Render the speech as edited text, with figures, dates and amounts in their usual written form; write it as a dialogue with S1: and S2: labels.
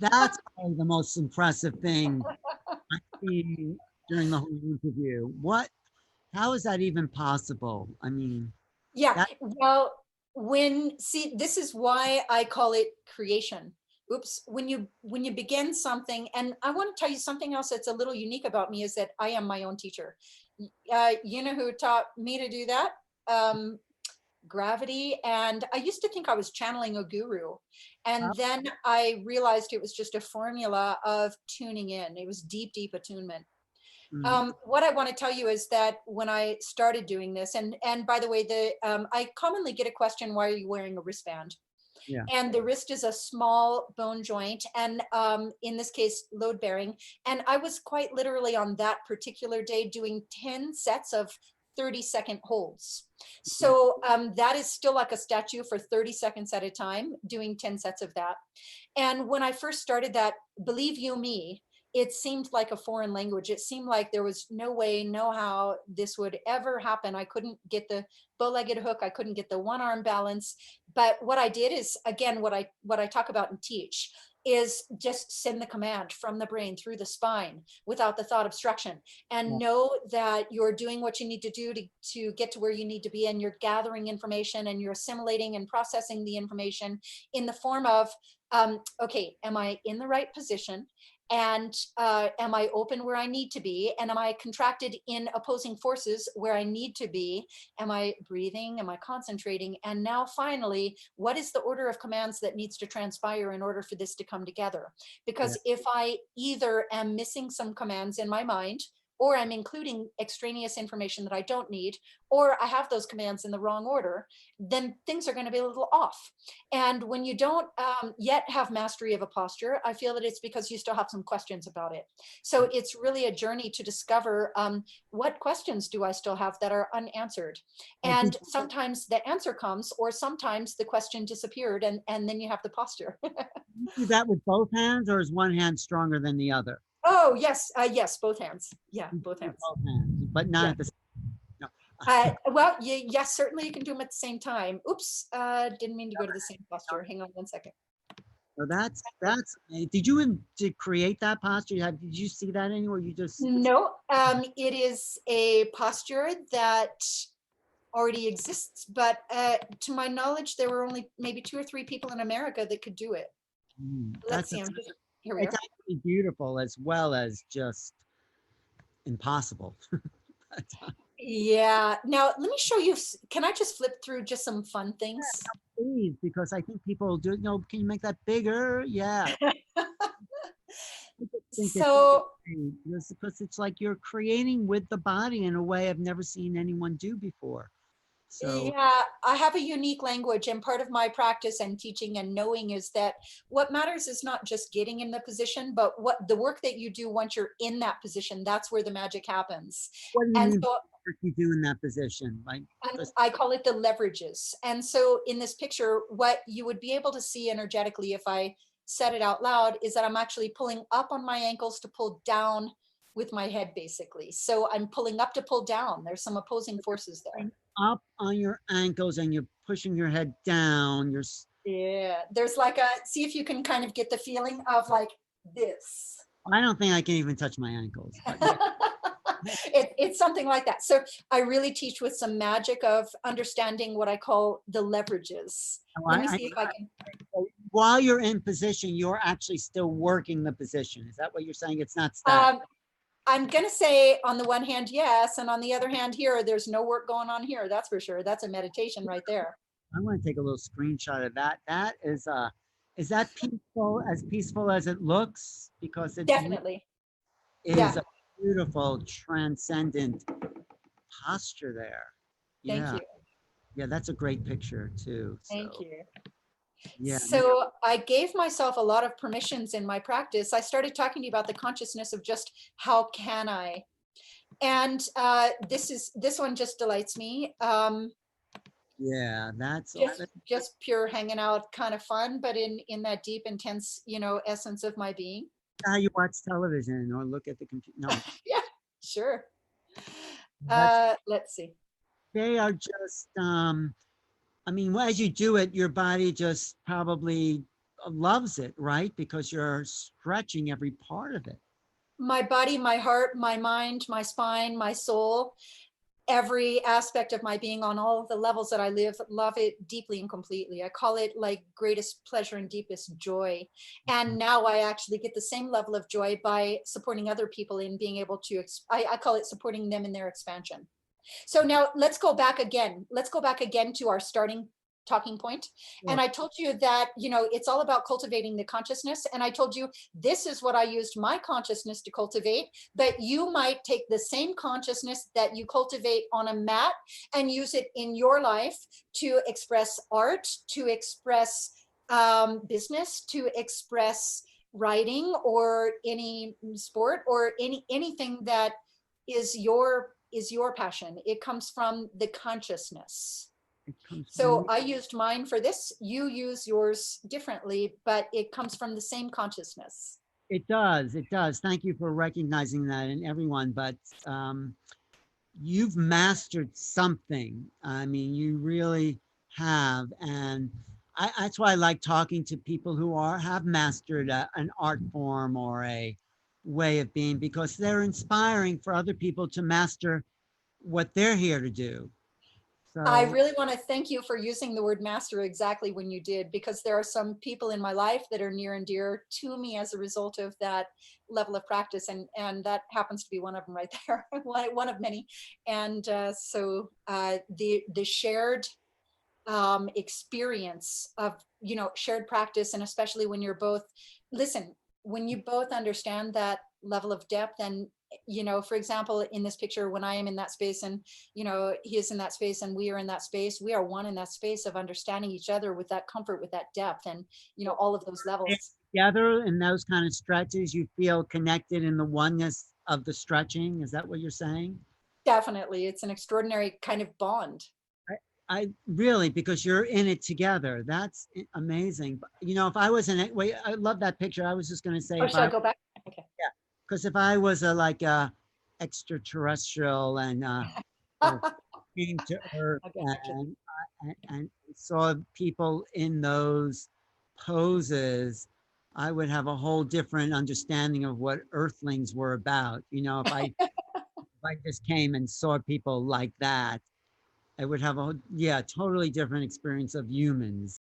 S1: That's probably the most impressive thing I see during the whole interview. How is that even possible? I mean,
S2: Yeah,
S1: that,
S2: well, see, this is why I call it creation. Oops, when you begin something, and I want to tell you something else that's a little unique about me is that I am my own teacher. You know who taught me to do that? Um, Gravity. And I used to think I was channeling a guru. And then I realized it was just a formula of tuning in. It was deep, deep attunement.
S1: mm,
S2: What I want to tell you is that when I started doing this, and by the way, I commonly get a question, why are you wearing a wristband?
S1: yeah.
S2: And the wrist is a small bone joint, and in this case, load bearing. And I was quite literally on that particular day doing 10 sets of 30-second holds. So that is still like a statue for 30 seconds at a time, doing 10 sets of that. And when I first started that, believe you me, it seemed like a foreign language. It seemed like there was no way, no how this would ever happen. I couldn't get the bow-legged hook. I couldn't get the one arm balance. But what I did is, again, what I talk about and teach is just send the command from the brain through the spine without the thought obstruction, and know that you're doing what you need to do to get to where you need to be, and you're gathering information and you're assimilating and processing the information in the form of okay, am I in the right position? And am I open where I need to be? And am I contracted in opposing forces where I need to be? Am I breathing? Am I concentrating? And now finally, what is the order of commands that needs to transpire in order for this to come together?
S1: Yeah.
S2: Because if I either am missing some commands in my mind, or I'm including extraneous information that I don't need, or I have those commands in the wrong order, then things are going to be a little off. And when you don't yet have mastery of a posture, I feel that it's because you still have some questions about it. So it's really a journey to discover what questions do I still have that are unanswered.
S1: Well, did
S2: And sometimes the answer comes, or sometimes the question disappeared, and then you have the posture.
S1: you do that with both hands, or is one hand stronger than the other?
S2: Oh, yes, yes, both hands. Yeah,
S1: You do
S2: both
S1: it with
S2: hands.
S1: both hands, but not
S2: Yeah.
S1: at the same. No.
S2: Well, yes, certainly you can do them at the same time. Oops, didn't mean to go to the same posture. Hang on one second.
S1: So that's. Did you to create that posture? Did you see that anywhere? You just.
S2: No, it is a posture that already exists, but to my knowledge, there were only maybe 2 or 3 people in America that could do it. Let's
S1: That's
S2: see, I'm just, here we
S1: it's
S2: are.
S1: actually beautiful as well as just impossible.
S2: Yeah, now let me show you, can I just flip through just some fun things?
S1: Please, because I think people do. Can you make that bigger? Yeah. I just think it's
S2: So
S1: great, because it's like you're creating with the body in a way I've never seen anyone do before. So
S2: yeah, I have a unique language, and part of my practice and teaching and knowing is that what matters is not just getting in the position, but what the work that you do once you're in that position, that's where the magic happens.
S1: what do you
S2: And
S1: mean by
S2: so
S1: what you do in that position? Like just
S2: I call it the leverages. And so in this picture, what you would be able to see energetically if I said it out loud is that I'm actually pulling up on my ankles to pull down with my head, basically. So I'm pulling up to pull down. There's some opposing forces there.
S1: going up on your ankles and you're pushing your head down.
S2: Yeah, there's like a, see if you can kind of get the feeling of like this.
S1: I don't think I can even touch my ankles, but yeah.
S2: It's something like that. So I really teach with some magic of understanding what I call the leverages.
S1: So
S2: Let me see if I can.
S1: while you're in position, you're actually still working the position. Is that what you're saying? It's not static.
S2: Um, I'm going to say on the one hand, yes. And on the other hand here, there's no work going on here. That's for sure. That's a meditation right there.
S1: I want to take a little screenshot of that. Is that peaceful as it looks? Because it
S2: Definitely.
S1: is
S2: Yeah.
S1: a beautiful, transcendent posture there.
S2: Thank
S1: Yeah.
S2: you.
S1: Yeah, that's a great picture too.
S2: Thank
S1: So
S2: you.
S1: yeah,
S2: So I gave myself a lot of permissions in my practice. I started talking to you about the consciousness of just how can I? And this one just delights me.
S1: yeah, that's
S2: Just pure hanging out, kind of fun, but in that deep, intense, essence of my being.
S1: how you watch television or look at the computer. No,
S2: Yeah, sure.
S1: that's
S2: Let's see.
S1: they are just I mean, as you do it, your body just probably loves it, right? Because you're stretching every part of it.
S2: My body, my heart, my mind, my spine, my soul, every aspect of my being on all of the levels that I live, love it deeply and completely. I call it like greatest pleasure and deepest joy. And now I actually get the same level of joy by supporting other people in being able to, I call it supporting them in their expansion. So now let's go back again. Let's go back again to our starting talking point. And
S1: Sure.
S2: I told you that, it's all about cultivating the consciousness. And I told you this is what I used my consciousness to cultivate, but you might take the same consciousness that you cultivate on a mat and use it in your life to express art, to express business, to express writing or any sport or anything that is your passion. It comes from the consciousness.
S1: It comes
S2: So
S1: from,
S2: I used mine for this. You use yours differently, but it comes from the same consciousness.
S1: it does. It does. Thank you for recognizing that in everyone. But you've mastered something. I mean, you really have. And that's why I like talking to people who have mastered an art form or a way of being, because they're inspiring for other people to master what they're here to do.
S2: I
S1: So
S2: really want to thank you for using the word master exactly when you did, because there are some people in my life that are near and dear to me as a result of that level of practice. And that happens to be one of them right there, one of many. And the shared experience of shared practice, and especially when you're both, listen, when you both understand that level of depth. And for example, in this picture, when I am in that space and he is in that space and we are in that space, we are one in that space of understanding each other with that comfort, with that depth, and all of those levels.
S1: together in those kind of stretches, you feel connected in the oneness of the stretching. Is that what you're saying?
S2: Definitely, it's an extraordinary kind of bond.
S1: I, I really, because you're in it together. That's amazing. If I was in it, wait, I love that picture. I was just going to say,
S2: Oh,
S1: if
S2: should I
S1: I,
S2: go back? Okay.
S1: yeah, because if I was a like a extraterrestrial and uh, came to Earth
S2: Okay, gotcha.
S1: and saw people in those poses, I would have a whole different understanding of what Earthlings were about. If I just came and saw people like that, I would have a, yeah, totally different experience of humans.